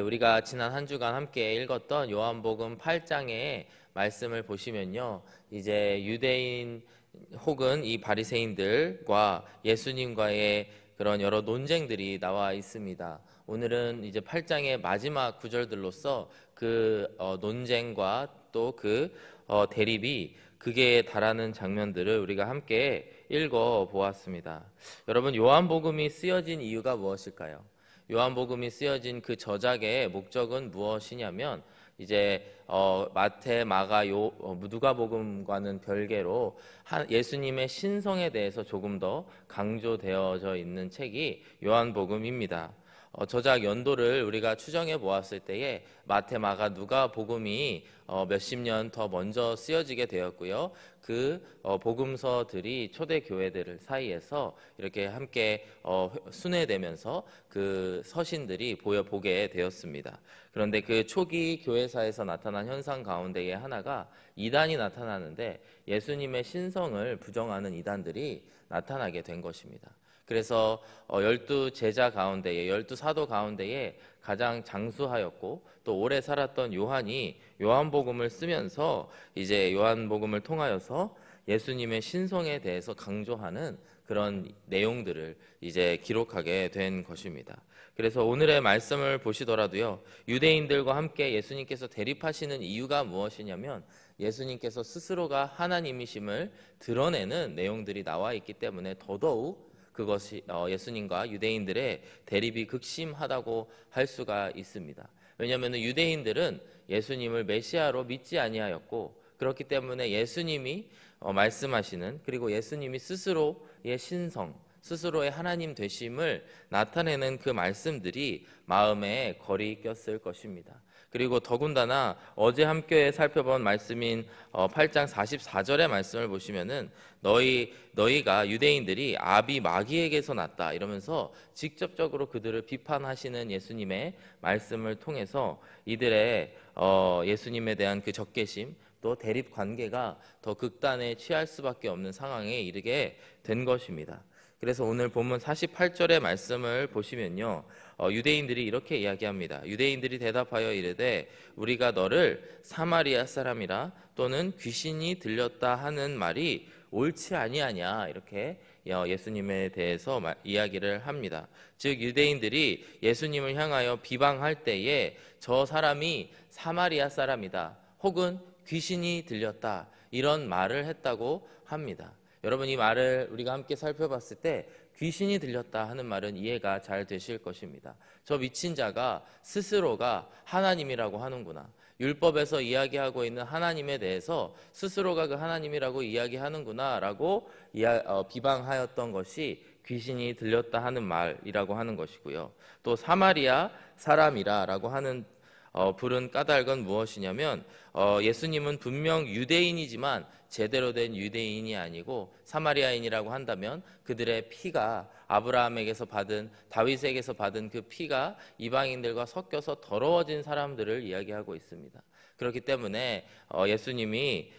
우리가 지난 한 주간 함께 읽었던 요한복음 8장의 말씀을 보시면요, 이제 유대인 혹은 이 바리새인들과 예수님과의 그런 여러 논쟁들이 나와 있습니다. 오늘은 이제 8장의 마지막 구절들로서 그 논쟁과 또 그 대립이 극에 달하는 장면들을 우리가 함께 읽어 보았습니다. 여러분, 요한복음이 쓰여진 이유가 무엇일까요? 요한복음이 쓰여진 그 저작의 목적은 무엇이냐면, 이제 마태, 마가, 누가복음과는 별개로 예수님의 신성에 대해서 조금 더 강조되어져 있는 책이 요한복음입니다. 저작 연도를 우리가 추정해 보았을 때에 마태, 마가, 누가복음이 몇십 년 더 먼저 쓰여지게 되었고요. 그 복음서들이 초대 교회들 사이에서 이렇게 함께 순회되면서 그 서신들이 보게 되었습니다. 그런데 그 초기 교회사에서 나타난 현상 가운데의 하나가 이단이 나타나는데, 예수님의 신성을 부정하는 이단들이 나타나게 된 것입니다. 그래서 12제자 가운데에, 12사도 가운데에 가장 장수하였고 또 오래 살았던 요한이 요한복음을 쓰면서 이제 요한복음을 통하여서 예수님의 신성에 대해서 강조하는 그런 내용들을 이제 기록하게 된 것입니다. 그래서 오늘의 말씀을 보시더라도요, 유대인들과 함께 예수님께서 대립하시는 이유가 무엇이냐면, 예수님께서 스스로가 하나님이심을 드러내는 내용들이 나와 있기 때문에 더더욱 그것이 예수님과 유대인들의 대립이 극심하다고 할 수가 있습니다. 왜냐하면 유대인들은 예수님을 메시아로 믿지 아니하였고, 그렇기 때문에 예수님이 말씀하시는, 그리고 예수님이 스스로의 신성, 스스로의 하나님 되심을 나타내는 그 말씀들이 마음에 거리 꼈을 것입니다. 그리고 더군다나 어제 함께 살펴본 말씀인 8장 44절의 말씀을 보시면은 너희가 유대인들이 아비 마귀에게서 났다 이러면서 직접적으로 그들을 비판하시는 예수님의 말씀을 통해서 이들의 예수님에 대한 그 적개심, 또 대립 관계가 더 극단에 취할 수밖에 없는 상황에 이르게 된 것입니다. 그래서 오늘 본문 48절의 말씀을 보시면요, 유대인들이 이렇게 이야기합니다. 유대인들이 대답하여 이르되 우리가 너를 사마리아 사람이라 또는 귀신이 들렸다 하는 말이 옳지 아니하냐, 이렇게 예수님에 대해서 이야기를 합니다. 즉 유대인들이 예수님을 향하여 비방할 때에 저 사람이 사마리아 사람이다, 혹은 귀신이 들렸다, 이런 말을 했다고 합니다. 여러분, 이 말을 우리가 함께 살펴봤을 때 귀신이 들렸다 하는 말은 이해가 잘 되실 것입니다. 저 미친 자가 스스로가 하나님이라고 하는구나, 율법에서 이야기하고 있는 하나님에 대해서 스스로가 그 하나님이라고 이야기하는구나 라고 비방하였던 것이 귀신이 들렸다 하는 말이라고 하는 것이고요. 또 사마리아 사람이라 라고 하는 부른 까닭은 무엇이냐면, 예수님은 분명 유대인이지만 제대로 된 유대인이 아니고 사마리아인이라고 한다면 그들의 피가 아브라함에게서 받은, 다윗에게서 받은 그 피가 이방인들과 섞여서 더러워진 사람들을 이야기하고 있습니다. 그렇기 때문에 예수님이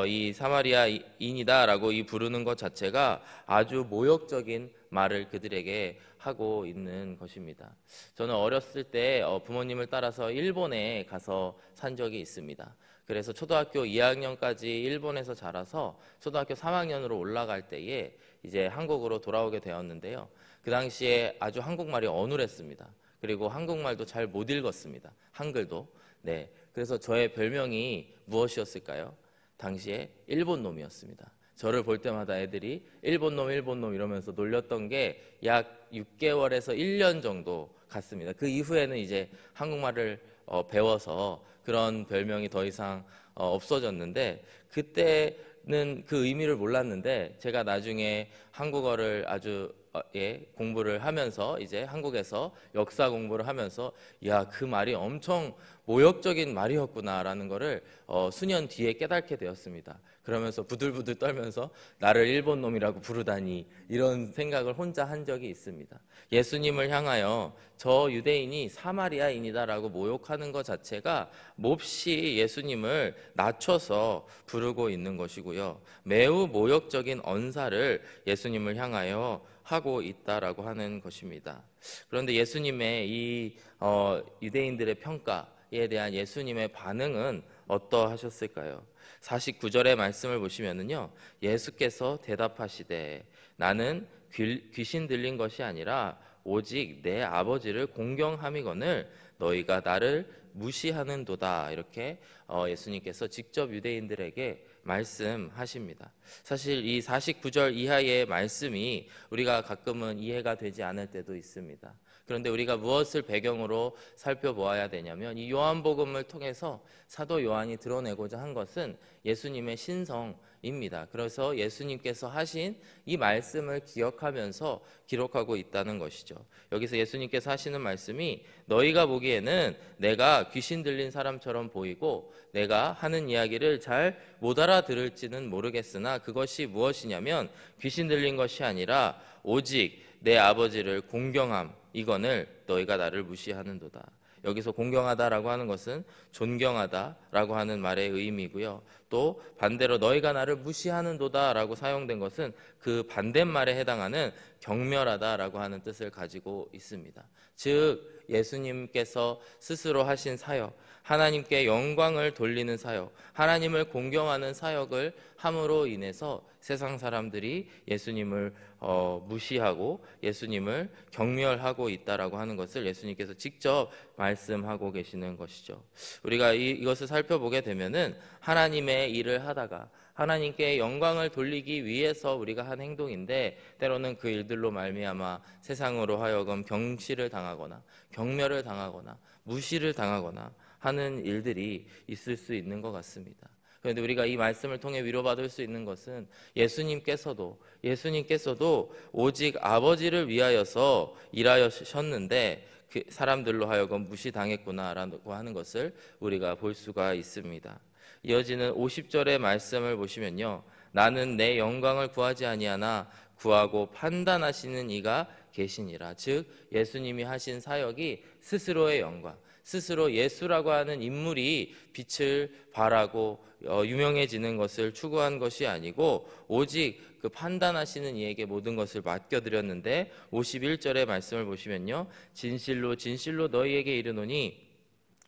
이 사마리아인이다라고 이 부르는 것 자체가 아주 모욕적인 말을 그들에게 하고 있는 것입니다. 저는 어렸을 때 부모님을 따라서 일본에 가서 산 적이 있습니다. 그래서 초등학교 2학년까지 일본에서 자라서 초등학교 3학년으로 올라갈 때에 이제 한국으로 돌아오게 되었는데요. 그 당시에 아주 한국말이 어눌했습니다. 그리고 한국말도 잘 못 읽었습니다. 한글도. 네. 그래서 저의 별명이 무엇이었을까요? 당시에 일본 놈이었습니다. 저를 볼 때마다 애들이 일본 놈 이러면서 놀렸던 게 약 6개월에서 1년 정도 갔습니다. 그 이후에는 이제 한국말을 배워서 그런 별명이 더 이상 없어졌는데, 그때는 그 의미를 몰랐는데 제가 나중에 한국어를 아주 공부를 하면서, 이제 한국에서 역사 공부를 하면서, 야, 그 말이 엄청 모욕적인 말이었구나라는 거를 수년 뒤에 깨닫게 되었습니다. 그러면서 부들부들 떨면서 나를 일본 놈이라고 부르다니, 이런 생각을 혼자 한 적이 있습니다. 예수님을 향하여 저 유대인이 사마리아인이다라고 모욕하는 것 자체가 몹시 예수님을 낮춰서 부르고 있는 것이고요, 매우 모욕적인 언사를 예수님을 향하여 하고 있다라고 하는 것입니다. 그런데 예수님의 이 유대인들의 평가에 대한 예수님의 반응은 어떠하셨을까요? 49절의 말씀을 보시면은요, 예수께서 대답하시되 나는 귀신 들린 것이 아니라 오직 내 아버지를 공경함이거늘 너희가 나를 무시하는도다. 이렇게 예수님께서 직접 유대인들에게 말씀하십니다. 사실 이 49절 이하의 말씀이 우리가 가끔은 이해가 되지 않을 때도 있습니다. 그런데 우리가 무엇을 배경으로 살펴보아야 되냐면, 이 요한복음을 통해서 사도 요한이 드러내고자 한 것은 예수님의 신성입니다. 그래서 예수님께서 하신 이 말씀을 기억하면서 기록하고 있다는 것이죠. 여기서 예수님께서 하시는 말씀이 너희가 보기에는 내가 귀신 들린 사람처럼 보이고 내가 하는 이야기를 잘 못 알아들을지는 모르겠으나 그것이 무엇이냐면 귀신 들린 것이 아니라 오직 내 아버지를 공경함 이거늘 너희가 나를 무시하는도다. 여기서 공경하다라고 하는 것은 존경하다라고 하는 말의 의미고요. 또 반대로 너희가 나를 무시하는도다라고 사용된 것은 그 반대말에 해당하는 경멸하다라고 하는 뜻을 가지고 있습니다. 즉 예수님께서 스스로 하신 사역, 하나님께 영광을 돌리는 사역, 하나님을 공경하는 사역을 함으로 인해서 세상 사람들이 예수님을 무시하고 예수님을 경멸하고 있다라고 하는 것을 예수님께서 직접 말씀하고 계시는 것이죠. 우리가 이것을 살펴보게 되면은 하나님의 일을 하다가 하나님께 영광을 돌리기 위해서 우리가 한 행동인데, 때로는 그 일들로 말미암아 세상으로 하여금 경시를 당하거나 경멸을 당하거나 무시를 당하거나 하는 일들이 있을 수 있는 것 같습니다. 그런데 우리가 이 말씀을 통해 위로받을 수 있는 것은 예수님께서도 오직 아버지를 위하여서 일하셨는데 그 사람들로 하여금 무시당했구나라고 하는 것을 우리가 볼 수가 있습니다. 이어지는 50절의 말씀을 보시면요, 나는 내 영광을 구하지 아니하나 구하고 판단하시는 이가 계시니라. 즉 예수님이 하신 사역이 스스로의 영광, 스스로 예수라고 하는 인물이 빛을 발하고 유명해지는 것을 추구한 것이 아니고 오직 그 판단하시는 이에게 모든 것을 맡겨드렸는데, 51절의 말씀을 보시면요, 진실로 진실로 너희에게 이르노니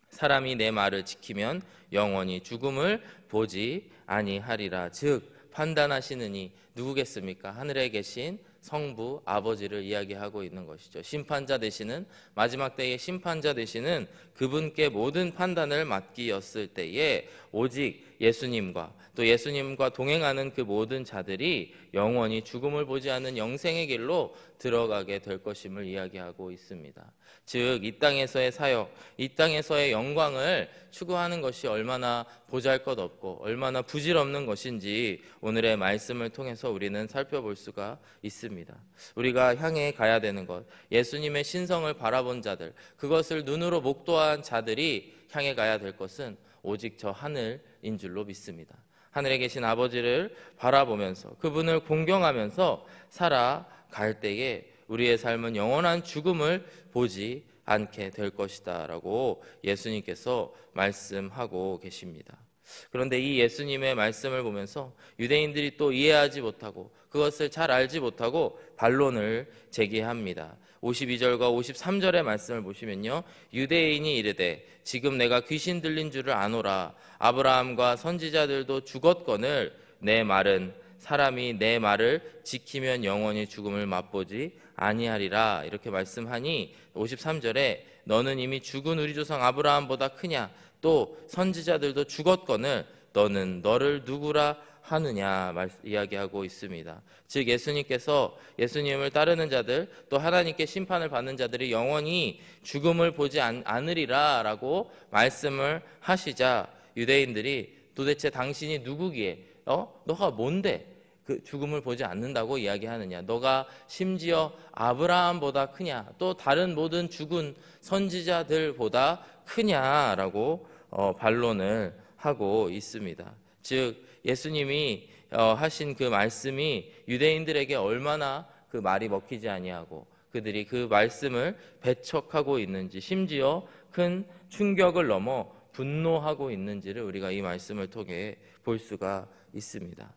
사람이 내 말을 지키면 영원히 죽음을 보지 아니하리라. 즉 판단하시는 이 누구겠습니까? 하늘에 계신 성부 아버지를 이야기하고 있는 것이죠. 심판자 되시는, 마지막 때의 심판자 되시는 그분께 모든 판단을 맡기었을 때에 오직 예수님과 또 예수님과 동행하는 그 모든 자들이 영원히 죽음을 보지 않는 영생의 길로 들어가게 될 것임을 이야기하고 있습니다. 즉 이 땅에서의 사역, 이 땅에서의 영광을 추구하는 것이 얼마나 보잘것없고 얼마나 부질없는 것인지 오늘의 말씀을 통해서 우리는 살펴볼 수가 있습니다. 우리가 향해 가야 되는 것, 예수님의 신성을 바라본 자들, 그것을 눈으로 목도한 자들이 향해 가야 될 것은 오직 저 하늘인 줄로 믿습니다. 하늘에 계신 아버지를 바라보면서 그분을 공경하면서 살아갈 때에 우리의 삶은 영원한 죽음을 보지 않게 될 것이다 라고 예수님께서 말씀하고 계십니다. 그런데 이 예수님의 말씀을 보면서 유대인들이 또 이해하지 못하고 그것을 잘 알지 못하고 반론을 제기합니다. 52절과 53절의 말씀을 보시면요, 유대인이 이르되 지금 내가 귀신 들린 줄을 아노라. 아브라함과 선지자들도 죽었거늘 내 말은 사람이 내 말을 지키면 영원히 죽음을 맛보지 아니하리라. 이렇게 말씀하니 53절에 너는 이미 죽은 우리 조상 아브라함보다 크냐, 또 선지자들도 죽었거늘 너는 너를 누구라 하느냐 이야기하고 있습니다. 즉 예수님께서 예수님을 따르는 자들, 또 하나님께 심판을 받는 자들이 영원히 죽음을 보지 않으리라 라고 말씀을 하시자 유대인들이 도대체 당신이 누구기에 너가 뭔데 그 죽음을 보지 않는다고 이야기하느냐, 너가 심지어 아브라함보다 크냐, 또 다른 모든 죽은 선지자들보다 크냐라고 반론을 하고 있습니다. 즉 예수님이 하신 그 말씀이 유대인들에게 얼마나 그 말이 먹히지 아니하고 그들이 그 말씀을 배척하고 있는지, 심지어 큰 충격을 넘어 분노하고 있는지를 우리가 이 말씀을 통해 볼 수가 있습니다.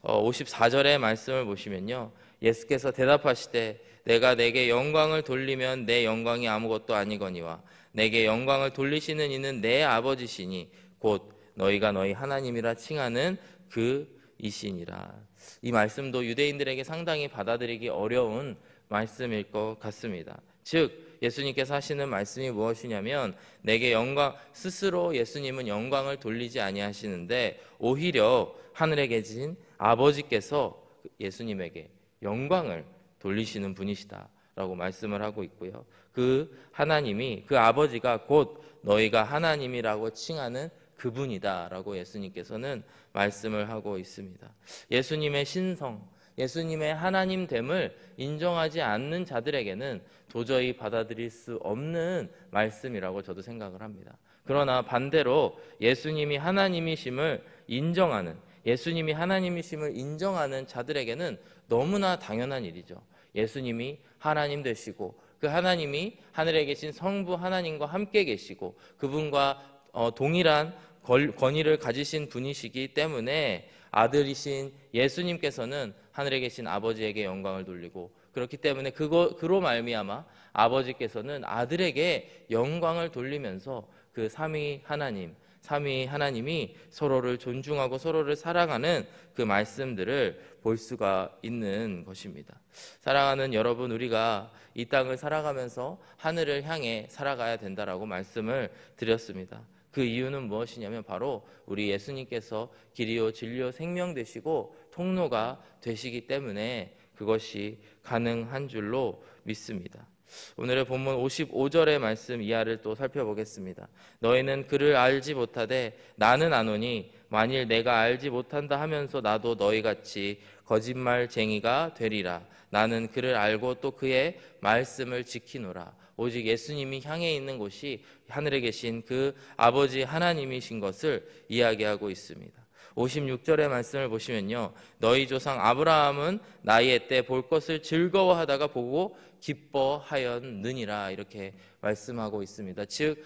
54절의 말씀을 보시면요, 예수께서 대답하시되 내가 내게 영광을 돌리면 내 영광이 아무것도 아니거니와 내게 영광을 돌리시는 이는 내 아버지시니 곧 너희가 너희 하나님이라 칭하는 그 이시니라. 이 말씀도 유대인들에게 상당히 받아들이기 어려운 말씀일 것 같습니다. 즉 예수님께서 하시는 말씀이 무엇이냐면 내게 영광, 스스로 예수님은 영광을 돌리지 아니하시는데 오히려 하늘에 계신 아버지께서 예수님에게 영광을 돌리시는 분이시다라고 말씀을 하고 있고요. 그 하나님이, 그 아버지가 곧 너희가 하나님이라고 칭하는 그분이다라고 예수님께서는 말씀을 하고 있습니다. 예수님의 신성, 예수님의 하나님됨을 인정하지 않는 자들에게는 도저히 받아들일 수 없는 말씀이라고 저도 생각을 합니다. 그러나 반대로 예수님이 하나님이심을 인정하는, 예수님이 하나님이심을 인정하는 자들에게는 너무나 당연한 일이죠. 예수님이 하나님 되시고 그 하나님이 하늘에 계신 성부 하나님과 함께 계시고 그분과 동일한 권위를 가지신 분이시기 때문에 아들이신 예수님께서는 하늘에 계신 아버지에게 영광을 돌리고, 그렇기 때문에 그로 말미암아 아버지께서는 아들에게 영광을 돌리면서 그 삼위 하나님이 서로를 존중하고 서로를 사랑하는 그 말씀들을 볼 수가 있는 것입니다. 사랑하는 여러분, 우리가 이 땅을 살아가면서 하늘을 향해 살아가야 된다라고 말씀을 드렸습니다. 그 이유는 무엇이냐면 바로 우리 예수님께서 길이요 진리요 생명 되시고 통로가 되시기 때문에 그것이 가능한 줄로 믿습니다. 오늘의 본문 55절의 말씀 이하를 또 살펴보겠습니다. 너희는 그를 알지 못하되 나는 아노니 만일 내가 알지 못한다 하면서 나도 너희같이 거짓말쟁이가 되리라. 나는 그를 알고 또 그의 말씀을 지키노라. 오직 예수님이 향해 있는 곳이 하늘에 계신 그 아버지 하나님이신 것을 이야기하고 있습니다. 56절의 말씀을 보시면요, 너희 조상 아브라함은 나이의 때 볼 것을 즐거워하다가 보고 기뻐하였느니라, 이렇게 말씀하고 있습니다. 즉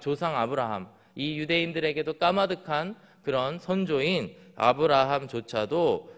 조상 아브라함, 이 유대인들에게도 까마득한 그런 선조인 아브라함조차도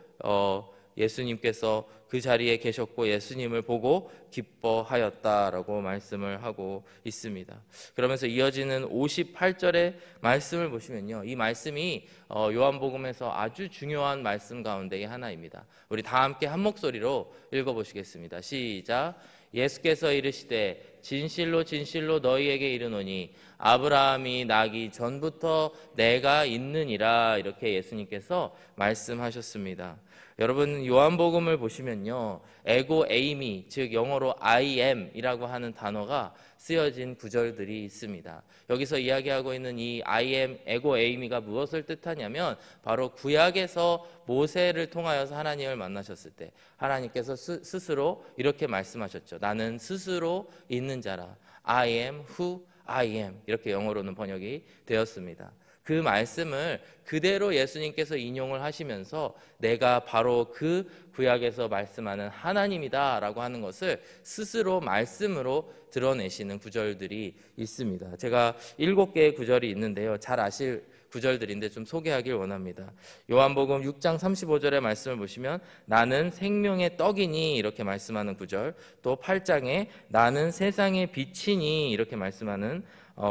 예수님께서 그 자리에 계셨고 예수님을 보고 기뻐하였다라고 말씀을 하고 있습니다. 그러면서 이어지는 58절의 말씀을 보시면요, 이 말씀이 요한복음에서 아주 중요한 말씀 가운데의 하나입니다. 우리 다 함께 한 목소리로 읽어보시겠습니다. 시작. 예수께서 이르시되 진실로 진실로 너희에게 이르노니 아브라함이 나기 전부터 내가 있느니라, 이렇게 예수님께서 말씀하셨습니다. 여러분, 요한복음을 보시면요, 에고 에이미, 즉 영어로 I am 이라고 하는 단어가 쓰여진 구절들이 있습니다. 여기서 이야기하고 있는 이 I am, 에고 에이미가 무엇을 뜻하냐면 바로 구약에서 모세를 통하여서 하나님을 만나셨을 때 하나님께서 스스로 이렇게 말씀하셨죠. 나는 스스로 있는 자라. I am who I am, 이렇게 영어로는 번역이 되었습니다. 그 말씀을 그대로 예수님께서 인용을 하시면서 내가 바로 그 구약에서 말씀하는 하나님이다 라고 하는 것을 스스로 말씀으로 드러내시는 구절들이 있습니다. 제가 7개의 구절이 있는데요, 잘 아실 구절들인데 좀 소개하길 원합니다. 요한복음 6장 35절의 말씀을 보시면 나는 생명의 떡이니, 이렇게 말씀하는 구절, 또 8장에 나는 세상의 빛이니, 이렇게 말씀하는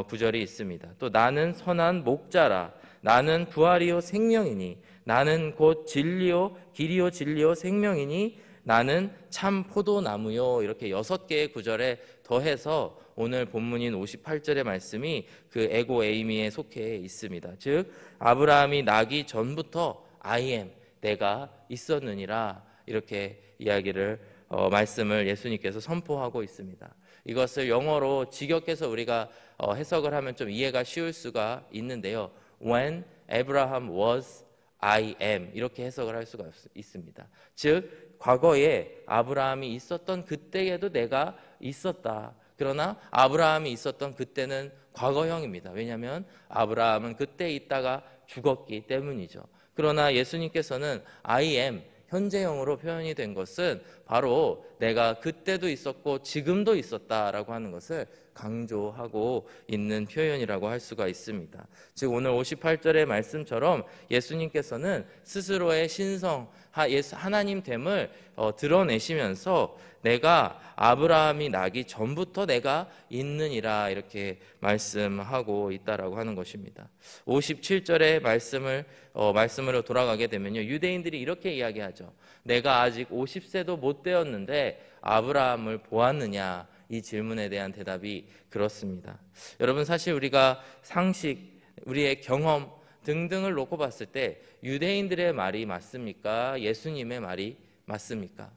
구절이 있습니다. 또 나는 선한 목자라, 나는 부활이요 생명이니, 나는 곧 진리요 길이요 진리요 생명이니, 나는 참 포도나무요, 이렇게 6개의 구절에 더해서 오늘 본문인 58절의 말씀이 그 에고 에이미에 속해 있습니다. 즉 아브라함이 나기 전부터 I am, 내가 있었느니라, 이렇게 말씀을 예수님께서 선포하고 있습니다. 이것을 영어로 직역해서 우리가 해석을 하면 좀 이해가 쉬울 수가 있는데요, When Abraham was, I am, 이렇게 해석을 할 수가 있습니다. 즉 과거에 아브라함이 있었던 그때에도 내가 있었다. 그러나 아브라함이 있었던 그때는 과거형입니다. 왜냐하면 아브라함은 그때 있다가 죽었기 때문이죠. 그러나 예수님께서는 I am, 현재형으로 표현이 된 것은 바로 내가 그때도 있었고 지금도 있었다라고 하는 것을 강조하고 있는 표현이라고 할 수가 있습니다. 즉 오늘 58절의 말씀처럼 예수님께서는 스스로의 신성, 하나님 됨을 드러내시면서 내가 아브라함이 나기 전부터 내가 있느니라 이렇게 말씀하고 있다라고 하는 것입니다. 57절의 말씀으로 돌아가게 되면요, 유대인들이 이렇게 이야기하죠. 내가 아직 50세도 못 되었는데 아브라함을 보았느냐, 이 질문에 대한 대답이 그렇습니다. 여러분, 사실 우리가 상식, 우리의 경험 등등을 놓고 봤을 때 유대인들의 말이 맞습니까? 예수님의 말이 맞습니까?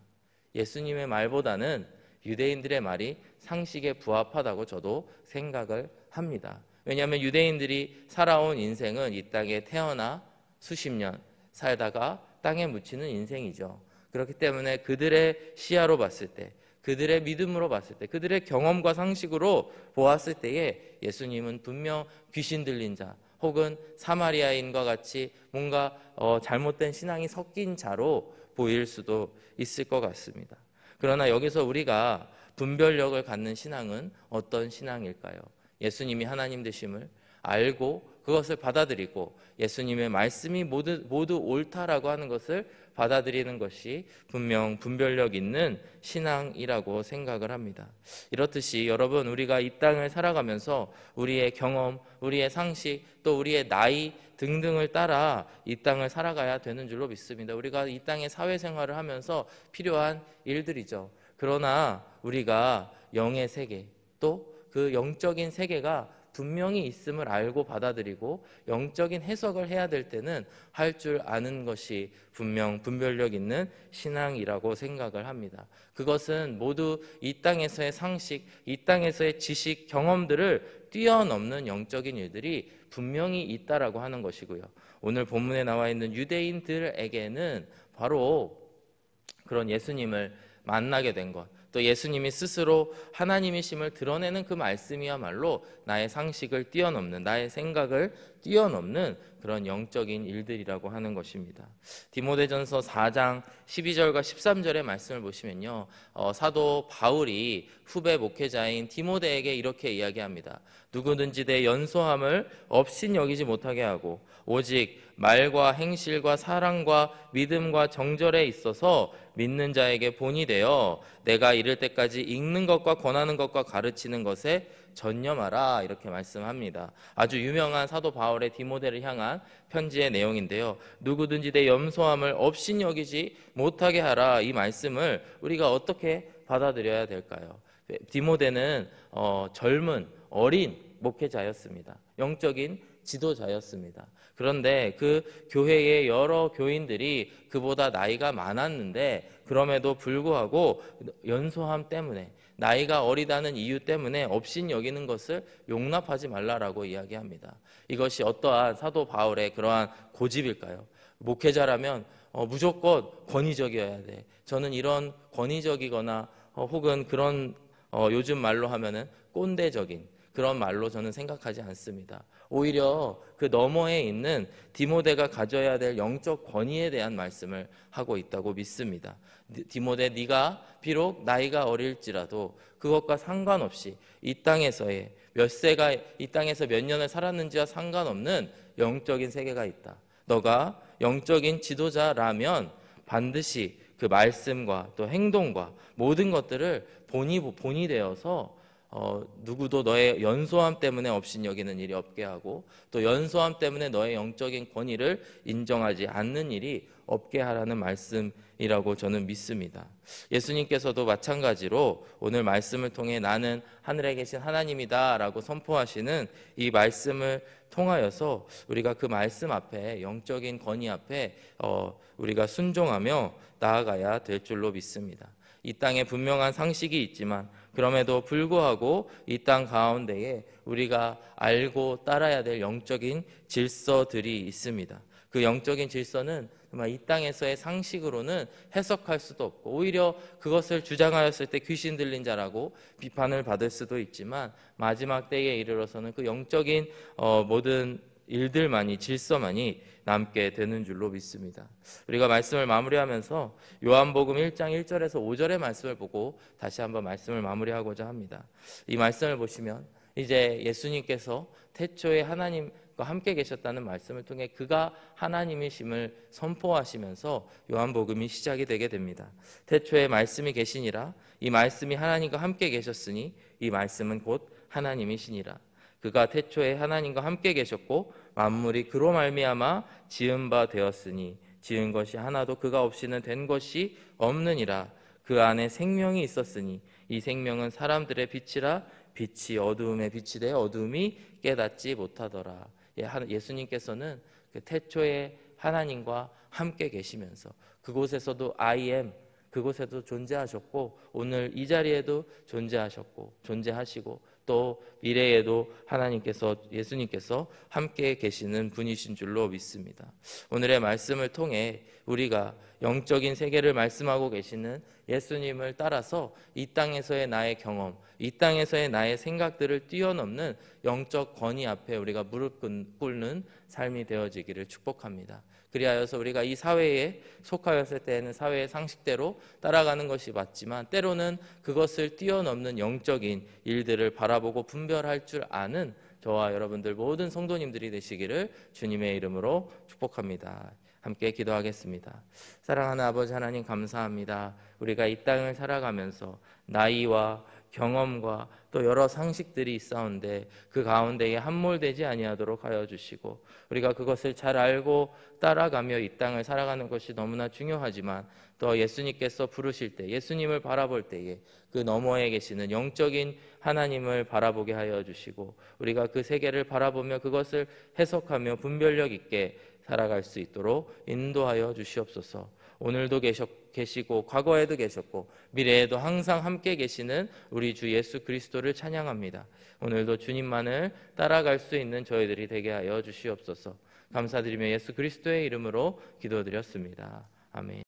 예수님의 말보다는 유대인들의 말이 상식에 부합하다고 저도 생각을 합니다. 왜냐하면 유대인들이 살아온 인생은 이 땅에 태어나 수십 년 살다가 땅에 묻히는 인생이죠. 그렇기 때문에 그들의 시야로 봤을 때, 그들의 믿음으로 봤을 때, 그들의 경험과 상식으로 보았을 때에 예수님은 분명 귀신 들린 자 혹은 사마리아인과 같이 뭔가 잘못된 신앙이 섞인 자로 보일 수도 있을 것 같습니다. 그러나 여기서 우리가 분별력을 갖는 신앙은 어떤 신앙일까요? 예수님이 하나님 되심을 알고 그것을 받아들이고 예수님의 말씀이 모두 옳다라고 하는 것을 받아들이는 것이 분명 분별력 있는 신앙이라고 생각을 합니다. 이렇듯이 여러분, 우리가 이 땅을 살아가면서 우리의 경험, 우리의 상식, 또 우리의 나이 등등을 따라 이 땅을 살아가야 되는 줄로 믿습니다. 우리가 이 땅의 사회생활을 하면서 필요한 일들이죠. 그러나 우리가 영의 세계, 또 그 영적인 세계가 분명히 있음을 알고 받아들이고 영적인 해석을 해야 될 때는 할 줄 아는 것이 분명 분별력 있는 신앙이라고 생각을 합니다. 그것은 모두 이 땅에서의 상식, 이 땅에서의 지식, 경험들을 뛰어넘는 영적인 일들이 분명히 있다라고 하는 것이고요. 오늘 본문에 나와 있는 유대인들에게는 바로 그런 예수님을 만나게 된 것, 또 예수님이 스스로 하나님이심을 드러내는 그 말씀이야말로 나의 상식을 뛰어넘는, 나의 생각을 뛰어넘는 그런 영적인 일들이라고 하는 것입니다. 디모데전서 4장 12절과 13절의 말씀을 보시면요, 사도 바울이 후배 목회자인 디모데에게 이렇게 이야기합니다. 누구든지 내 연소함을 업신여기지 못하게 하고 오직 말과 행실과 사랑과 믿음과 정절에 있어서 믿는 자에게 본이 되어 내가 이를 때까지 읽는 것과 권하는 것과 가르치는 것에 전념하라, 이렇게 말씀합니다. 아주 유명한 사도 바울의 디모데를 향한 편지의 내용인데요, 누구든지 내 염소함을 업신여기지 못하게 하라, 이 말씀을 우리가 어떻게 받아들여야 될까요? 디모데는 젊은 어린 목회자였습니다. 영적인 지도자였습니다. 그런데 그 교회의 여러 교인들이 그보다 나이가 많았는데 그럼에도 불구하고 연소함 때문에, 나이가 어리다는 이유 때문에 업신여기는 것을 용납하지 말라라고 이야기합니다. 이것이 어떠한 사도 바울의 그러한 고집일까요? 목회자라면 무조건 권위적이어야 돼. 저는 이런 권위적이거나 혹은 그런 요즘 말로 하면은 꼰대적인 그런 말로 저는 생각하지 않습니다. 오히려 그 너머에 있는 디모데가 가져야 될 영적 권위에 대한 말씀을 하고 있다고 믿습니다. 디모데, 네가 비록 나이가 어릴지라도 그것과 상관없이 이 땅에서의 이 땅에서 몇 년을 살았는지와 상관없는 영적인 세계가 있다. 너가 영적인 지도자라면 반드시 그 말씀과 또 행동과 모든 것들을 본이 되어서 누구도 너의 연소함 때문에 업신여기는 일이 없게 하고 또 연소함 때문에 너의 영적인 권위를 인정하지 않는 일이 없게 하라는 말씀이라고 저는 믿습니다. 예수님께서도 마찬가지로 오늘 말씀을 통해 나는 하늘에 계신 하나님이다 라고 선포하시는 이 말씀을 통하여서 우리가 그 말씀 앞에, 영적인 권위 앞에 우리가 순종하며 나아가야 될 줄로 믿습니다. 이 땅에 분명한 상식이 있지만 그럼에도 불구하고 이 땅 가운데에 우리가 알고 따라야 될 영적인 질서들이 있습니다. 그 영적인 질서는 정말 이 땅에서의 상식으로는 해석할 수도 없고 오히려 그것을 주장하였을 때 귀신 들린 자라고 비판을 받을 수도 있지만 마지막 때에 이르러서는 그 영적인 모든 일들만이 질서만이 남게 되는 줄로 믿습니다. 우리가 말씀을 마무리하면서 요한복음 1장 1절에서 5절의 말씀을 보고 다시 한번 말씀을 마무리하고자 합니다. 이 말씀을 보시면 이제 예수님께서 태초에 하나님과 함께 계셨다는 말씀을 통해 그가 하나님이심을 선포하시면서 요한복음이 시작이 되게 됩니다. 태초에 말씀이 계시니라. 이 말씀이 하나님과 함께 계셨으니 이 말씀은 곧 하나님이시니라. 그가 태초에 하나님과 함께 계셨고 만물이 그로 말미암아 지은 바 되었으니 지은 것이 하나도 그가 없이는 된 것이 없느니라. 그 안에 생명이 있었으니 이 생명은 사람들의 빛이라. 빛이 어두움에 빛이 되어 어두움이 깨닫지 못하더라. 예수님께서는 그 태초에 하나님과 함께 계시면서 그곳에서도 I am, 그곳에도 존재하셨고 오늘 이 자리에도 존재하시고 또 미래에도 예수님께서 함께 계시는 분이신 줄로 믿습니다. 오늘의 말씀을 통해 우리가 영적인 세계를 말씀하고 계시는 예수님을 따라서 이 땅에서의 나의 경험, 이 땅에서의 나의 생각들을 뛰어넘는 영적 권위 앞에 우리가 무릎 꿇는 삶이 되어지기를 축복합니다. 그리하여서 우리가 이 사회에 속하였을 때에는 사회의 상식대로 따라가는 것이 맞지만 때로는 그것을 뛰어넘는 영적인 일들을 바라보고 분별할 줄 아는 저와 여러분들 모든 성도님들이 되시기를 주님의 이름으로 축복합니다. 함께 기도하겠습니다. 사랑하는 아버지 하나님 감사합니다. 우리가 이 땅을 살아가면서 나이와 경험과 또 여러 상식들이 있사온데 그 가운데에 함몰되지 아니하도록 하여 주시고 우리가 그것을 잘 알고 따라가며 이 땅을 살아가는 것이 너무나 중요하지만 또 예수님께서 부르실 때 예수님을 바라볼 때에 그 너머에 계시는 영적인 하나님을 바라보게 하여 주시고 우리가 그 세계를 바라보며 그것을 해석하며 분별력 있게 살아갈 수 있도록 인도하여 주시옵소서. 오늘도 계시고 과거에도 계셨고 미래에도 항상 함께 계시는 우리 주 예수 그리스도를 찬양합니다. 오늘도 주님만을 따라갈 수 있는 저희들이 되게 하여 주시옵소서. 감사드리며 예수 그리스도의 이름으로 기도드렸습니다. 아멘.